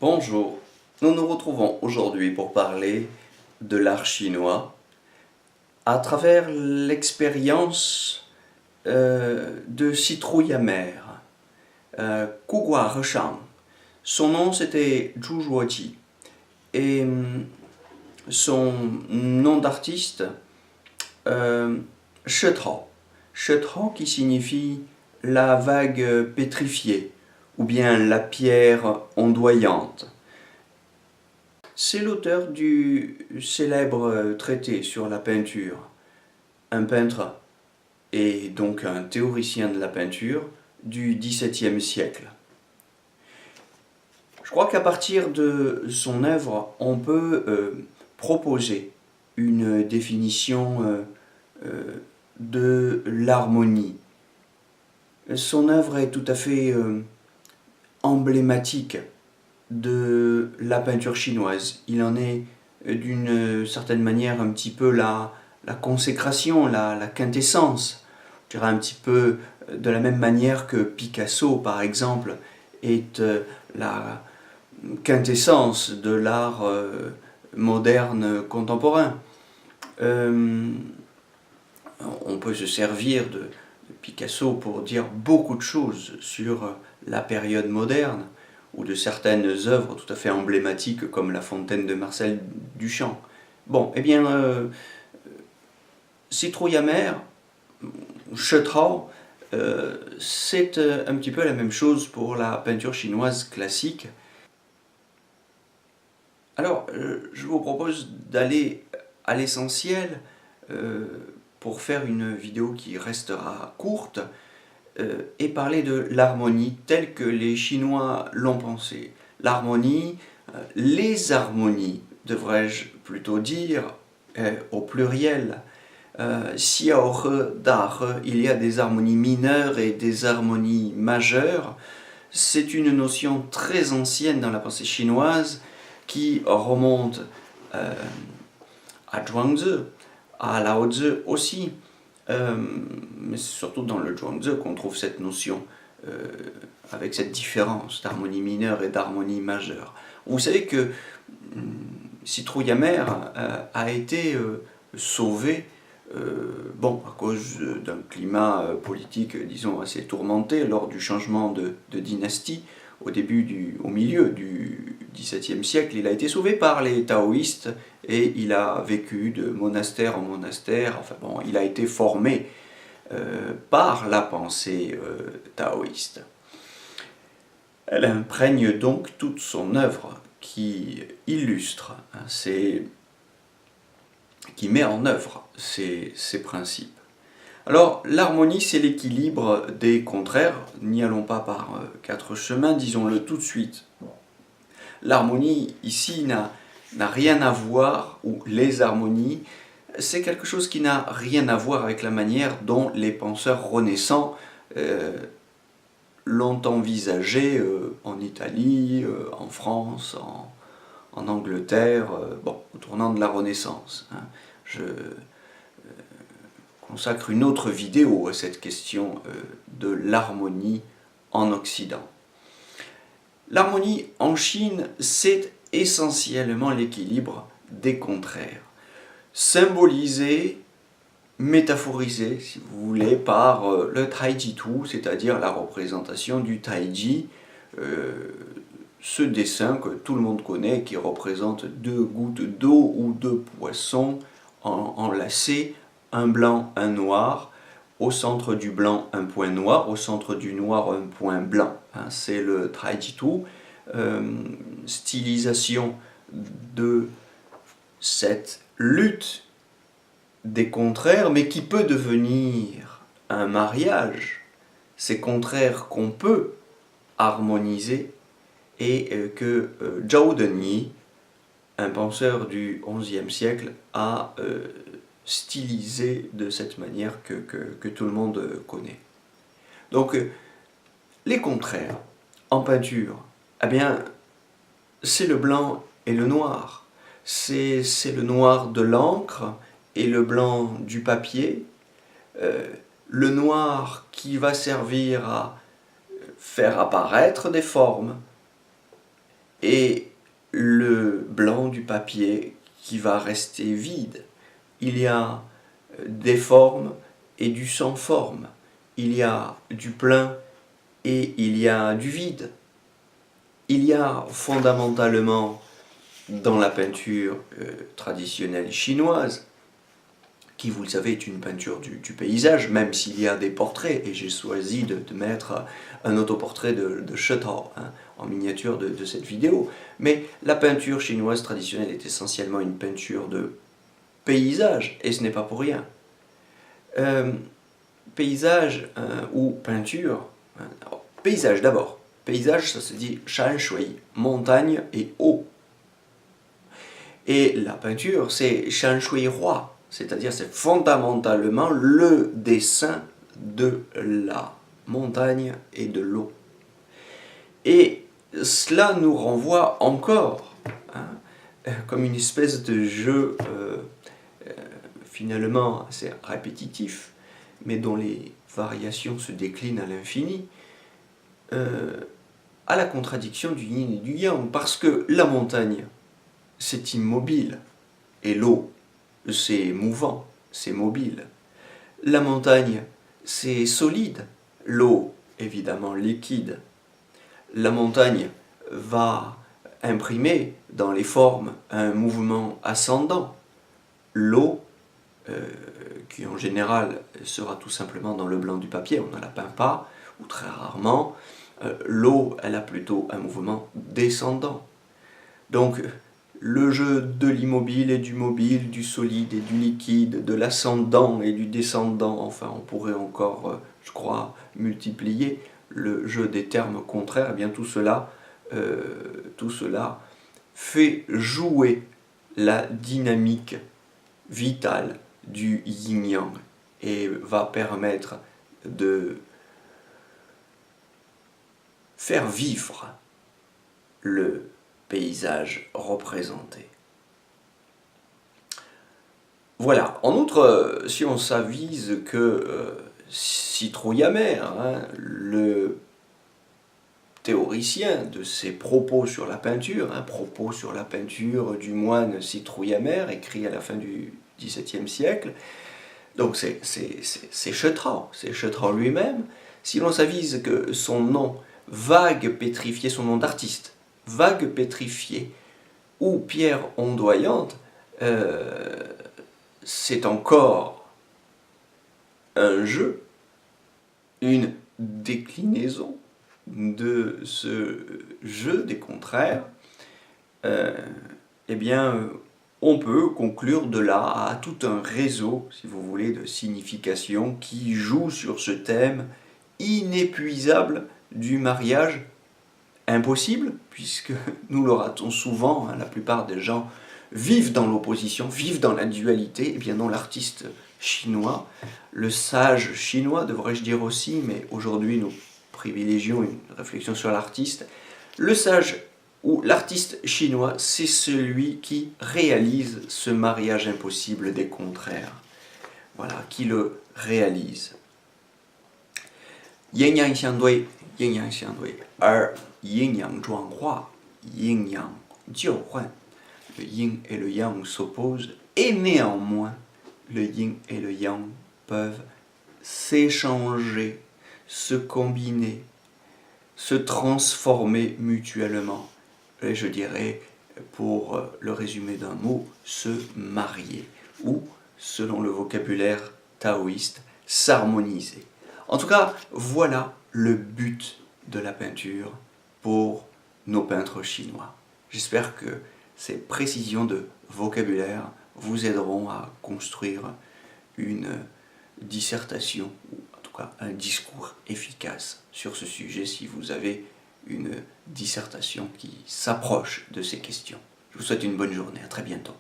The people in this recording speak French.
Bonjour, nous nous retrouvons aujourd'hui pour parler de l'art chinois à travers l'expérience de citrouille amère, Gugua Reshang. Son nom c'était Zhu Ruoji et son nom d'artiste Shetao. Shetao qui signifie la vague pétrifiée ou bien la pierre ondoyante. C'est l'auteur du célèbre traité sur la peinture, un peintre et donc un théoricien de la peinture du XVIIe siècle. Je crois qu'à partir de son œuvre, on peut proposer une définition de l'harmonie. Son œuvre est tout à fait emblématique de la peinture chinoise. Il en est d'une certaine manière un petit peu la consécration, la quintessence. Je dirais un petit peu de la même manière que Picasso, par exemple, est la quintessence de l'art moderne contemporain. On peut se servir de Picasso pour dire beaucoup de choses sur la période moderne ou de certaines œuvres tout à fait emblématiques comme La Fontaine de Marcel Duchamp. Bon, eh bien, Citrouille amère, Shetao, c'est un petit peu la même chose pour la peinture chinoise classique. Alors, je vous propose d'aller à l'essentiel pour faire une vidéo qui restera courte et parler de l'harmonie telle que les Chinois l'ont pensée. L'harmonie, les harmonies, devrais-je plutôt dire, au pluriel. Xiao He, Da He, il y a des harmonies mineures et des harmonies majeures. C'est une notion très ancienne dans la pensée chinoise qui remonte à Zhuangzi, à Lao Tzu aussi. Mais c'est surtout dans le Zhuangzi qu'on trouve cette notion, avec cette différence d'harmonie mineure et d'harmonie majeure. Vous savez que Citrouille amère a été sauvée à cause d'un climat politique, disons, assez tourmenté lors du changement de dynastie au milieu du XVIIe siècle. Il a été sauvé par les taoïstes et il a vécu de monastère en monastère. Enfin bon, il a été formé par la pensée taoïste. Elle imprègne donc toute son œuvre qui illustre, qui met en œuvre ces principes. Alors, l'harmonie, c'est l'équilibre des contraires. N'y allons pas par quatre chemins, disons-le tout de suite. L'harmonie, ici, n'a rien à voir, ou les harmonies, c'est quelque chose qui n'a rien à voir avec la manière dont les penseurs renaissants l'ont envisagé en Italie, en France, en Angleterre, au tournant de la Renaissance. Je consacre une autre vidéo à cette question de l'harmonie en Occident. L'harmonie en Chine, c'est essentiellement l'équilibre des contraires, symbolisé, métaphorisé, si vous voulez, par le Taijitu, c'est-à-dire la représentation du Taiji, ce dessin que tout le monde connaît, qui représente deux gouttes d'eau ou deux poissons enlacés, un blanc, un noir, au centre du blanc un point noir, au centre du noir un point blanc. C'est le Taijitu, stylisation de cette lutte des contraires, mais qui peut devenir un mariage, ces contraires qu'on peut harmoniser, et que Zhao Denyi, un penseur du XIe siècle, a stylisé de cette manière que tout le monde connaît. Donc, les contraires en peinture, eh bien, c'est le blanc et le noir. C'est le noir de l'encre et le blanc du papier. Le noir qui va servir à faire apparaître des formes, et le blanc du papier qui va rester vide. Il y a des formes et du sans forme. Il y a du plein et il y a du vide. Il y a fondamentalement dans la peinture traditionnelle chinoise, qui vous le savez est une peinture du paysage, même s'il y a des portraits, et j'ai choisi de mettre un autoportrait de Shutao en miniature de cette vidéo. Mais la peinture chinoise traditionnelle est essentiellement une peinture de paysage, et ce n'est pas pour rien. Paysage ou peinture, paysage d'abord. Paysage, ça se dit shan shui, montagne et eau. Et la peinture, c'est shan shui roi, c'est-à-dire c'est fondamentalement le dessin de la montagne et de l'eau. Et cela nous renvoie encore, comme une espèce de jeu finalement assez répétitif, mais dont les variations se déclinent à l'infini, à la contradiction du yin et du yang, parce que la montagne, c'est immobile, et l'eau, c'est mouvant, c'est mobile. La montagne, c'est solide, l'eau, évidemment, liquide. La montagne va imprimer dans les formes un mouvement ascendant. L'eau, qui en général sera tout simplement dans le blanc du papier, on ne la peint pas, ou très rarement, l'eau, elle a plutôt un mouvement descendant. Donc, le jeu de l'immobile et du mobile, du solide et du liquide, de l'ascendant et du descendant, enfin on pourrait encore, je crois, multiplier le jeu des termes contraires, eh bien tout cela fait jouer la dynamique vitale du yin-yang et va permettre de faire vivre le paysage représenté. Voilà. En outre, si on s'avise que Citrouille Amère, le théoricien de ses propos sur la peinture, propos sur la peinture du moine Citrouille Amère, écrit à la fin du XVIIe siècle, donc c'est Chautrand, c'est Chautrand lui-même. Si l'on s'avise que son nom vague pétrifié, son nom d'artiste, vague pétrifiée ou pierre ondoyante, c'est encore un jeu, une déclinaison de ce jeu des contraires, eh bien, on peut conclure de là à tout un réseau, si vous voulez, de significations qui jouent sur ce thème inépuisable du mariage impossible, puisque nous le ratons souvent, la plupart des gens vivent dans l'opposition, vivent dans la dualité. Et bien non, l'artiste chinois, le sage chinois, devrais-je dire aussi, mais aujourd'hui nous privilégions une réflexion sur l'artiste. Le sage ou l'artiste chinois, c'est celui qui réalise ce mariage impossible des contraires. Voilà, qui le réalise. Yin yang xiang dui, yin yang xiang dui, yin yang zhuang hua, yin yang jiu huan. Le yin et le yang s'opposent, et néanmoins, le yin et le yang peuvent s'échanger, se combiner, se transformer mutuellement. Et je dirais, pour le résumé d'un mot, se marier, ou, selon le vocabulaire taoïste, s'harmoniser. En tout cas, voilà le but de la peinture pour nos peintres chinois. J'espère que ces précisions de vocabulaire vous aideront à construire une dissertation, ou en tout cas un discours efficace sur ce sujet si vous avez une dissertation qui s'approche de ces questions. Je vous souhaite une bonne journée, à très bientôt.